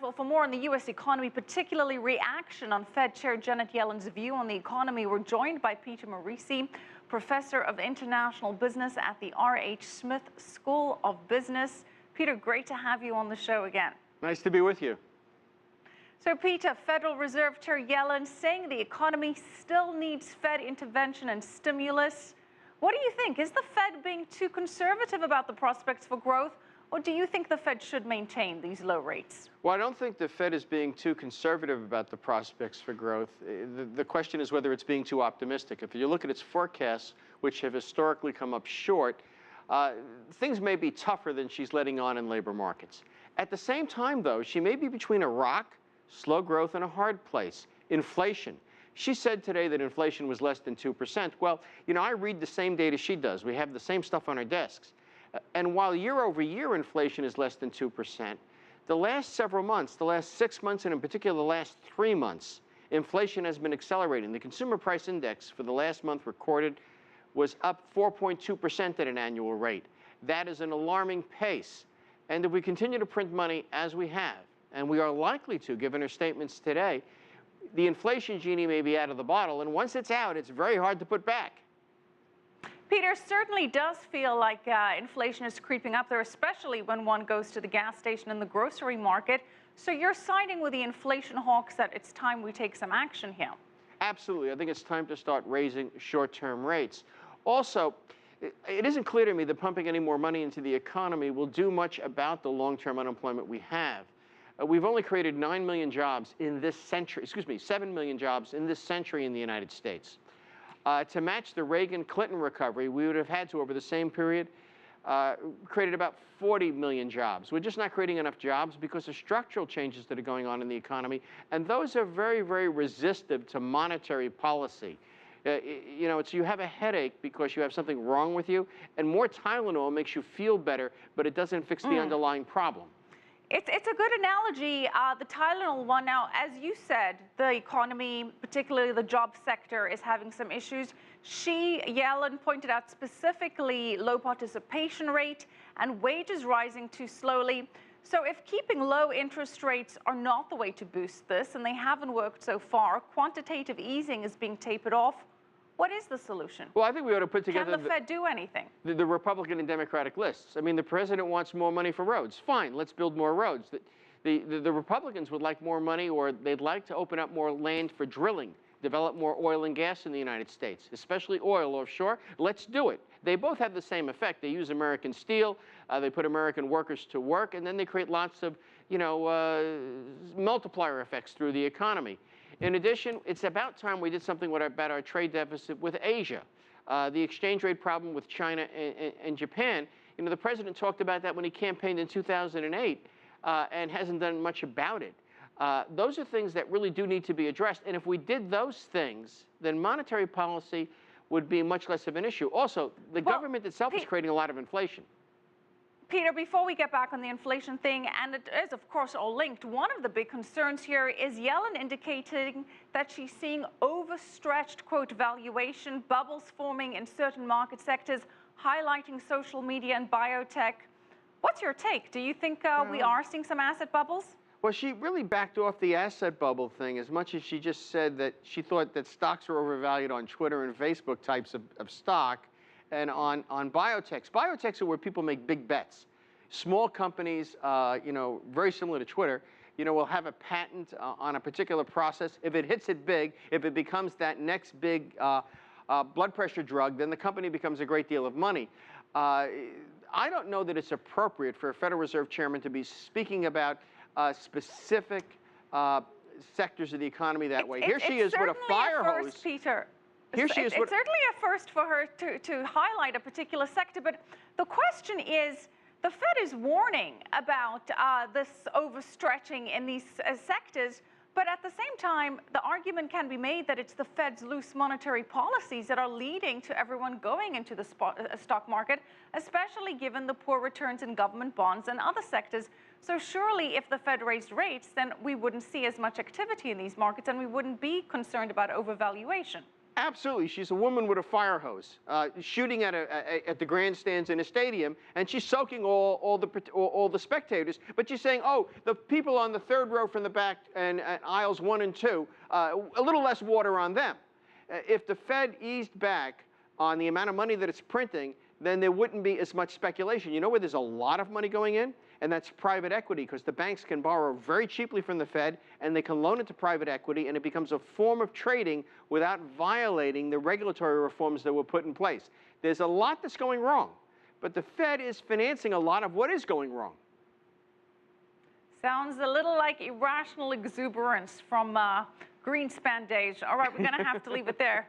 Well, for more on the U.S. economy, particularly reaction on Fed Chair Janet Yellen's view on the economy, we're joined by Peter Morici, professor of international business at the R.H. Smith School of Business. Peter, great to have you on the show again. Nice to be with you. So, Peter, Federal Reserve Chair Yellen saying the economy still needs Fed intervention and stimulus. What do you think? Is the Fed being too conservative about the prospects for growth, or do you think the Fed should maintain these low rates? Well, I don't think the Fed is being too conservative about the prospects for growth. The question is whether it's being too optimistic. If you look at its forecasts, which have historically come up short, things may be tougher than she's letting on in labor markets. At the same time, though, she may be between a rock, slow growth, and a hard place, inflation. She said today that inflation was less than 2%. Well, you know, I read the same data she does. We have the same stuff on our desks. And while year-over-year inflation is less than 2%, the last several months, the last 6 months, and in particular the last 3 months, inflation has been accelerating. The consumer price index for the last month recorded was up 4.2% at an annual rate. That is an alarming pace. And if we continue to print money as we have, and we are likely to, given her statements today, the inflation genie may be out of the bottle, and once it's out, it's very hard to put back. Peter, certainly does feel like inflation is creeping up there, especially when one goes to the gas station and the grocery market. So you're siding with the inflation hawks that it's time we take some action here. Absolutely. I think it's time to start raising short-term rates. Also, it isn't clear to me that pumping any more money into the economy will do much about the long-term unemployment we have. We've only created 9 million jobs in this century, 7 million jobs in this century in the United States. To match the Reagan-Clinton recovery, we would have had to, over the same period, created about 40 million jobs. We're just not creating enough jobs because of structural changes that are going on in the economy, and those are very, very resistive to monetary policy. You know, you have a headache because you have something wrong with you, and more Tylenol makes you feel better, but it doesn't fix the underlying problem. It's a good analogy, the Tylenol one. Now, as you said, the economy, particularly the job sector, is having some issues. Yellen pointed out specifically low participation rate and wages rising too slowly. So if keeping low interest rates are not the way to boost this, and they haven't worked so far, quantitative easing is being tapered off. What is the solution? Well, I think we ought to put together... Can the Fed do anything? The Republican and Democratic lists. I mean, the president wants more money for roads. Fine, let's build more roads. The Republicans would like more money, or they'd like to open up more land for drilling, develop more oil and gas in the United States, especially oil offshore. Let's do it. They both have the same effect. They use American steel, they put American workers to work, and then they create lots of, multiplier effects through the economy. In addition, it's about time we did something about our trade deficit with Asia. The exchange rate problem with China and Japan, you know, the president talked about that when he campaigned in 2008 and hasn't done much about it. Those are things that really do need to be addressed. And if we did those things, then monetary policy would be much less of an issue. Also, the government itself is creating a lot of inflation. Peter, before we get back on the inflation thing, and it is, of course, all linked, one of the big concerns here is Yellen indicating that she's seeing overstretched, quote, valuation bubbles forming in certain market sectors, highlighting social media and biotech. What's your take? Do you think we are seeing some asset bubbles? Well, she really backed off the asset bubble thing as much as she just said that she thought that stocks were overvalued on Twitter and Facebook types of stock. And on biotechs. Biotechs are where people make big bets. Small companies, very similar to Twitter, will have a patent on a particular process. If it hits it big, if it becomes that next big blood pressure drug, then the company becomes a great deal of money. I don't know that it's appropriate for a Federal Reserve Chairman to be speaking about specific sectors of the economy that way. Here she is with a fire hose. Peter. Here she is. It's certainly a first for her to highlight a particular sector, but the question is, the Fed is warning about this overstretching in these sectors, but at the same time, the argument can be made that it's the Fed's loose monetary policies that are leading to everyone going into the stock market, especially given the poor returns in government bonds and other sectors. So surely if the Fed raised rates, then we wouldn't see as much activity in these markets and we wouldn't be concerned about overvaluation. Absolutely. She's a woman with a fire hose, shooting at the grandstands in a stadium, and she's soaking all the spectators. But she's saying, oh, the people on the third row from the back and aisles 1 and 2, a little less water on them. If the Fed eased back on the amount of money that it's printing, then there wouldn't be as much speculation. You know where there's a lot of money going in? And that's private equity, because the banks can borrow very cheaply from the Fed, and they can loan it to private equity, and it becomes a form of trading without violating the regulatory reforms that were put in place. There's a lot that's going wrong, but the Fed is financing a lot of what is going wrong. Sounds a little like irrational exuberance from Greenspan days. All right, we're going to have to leave it there.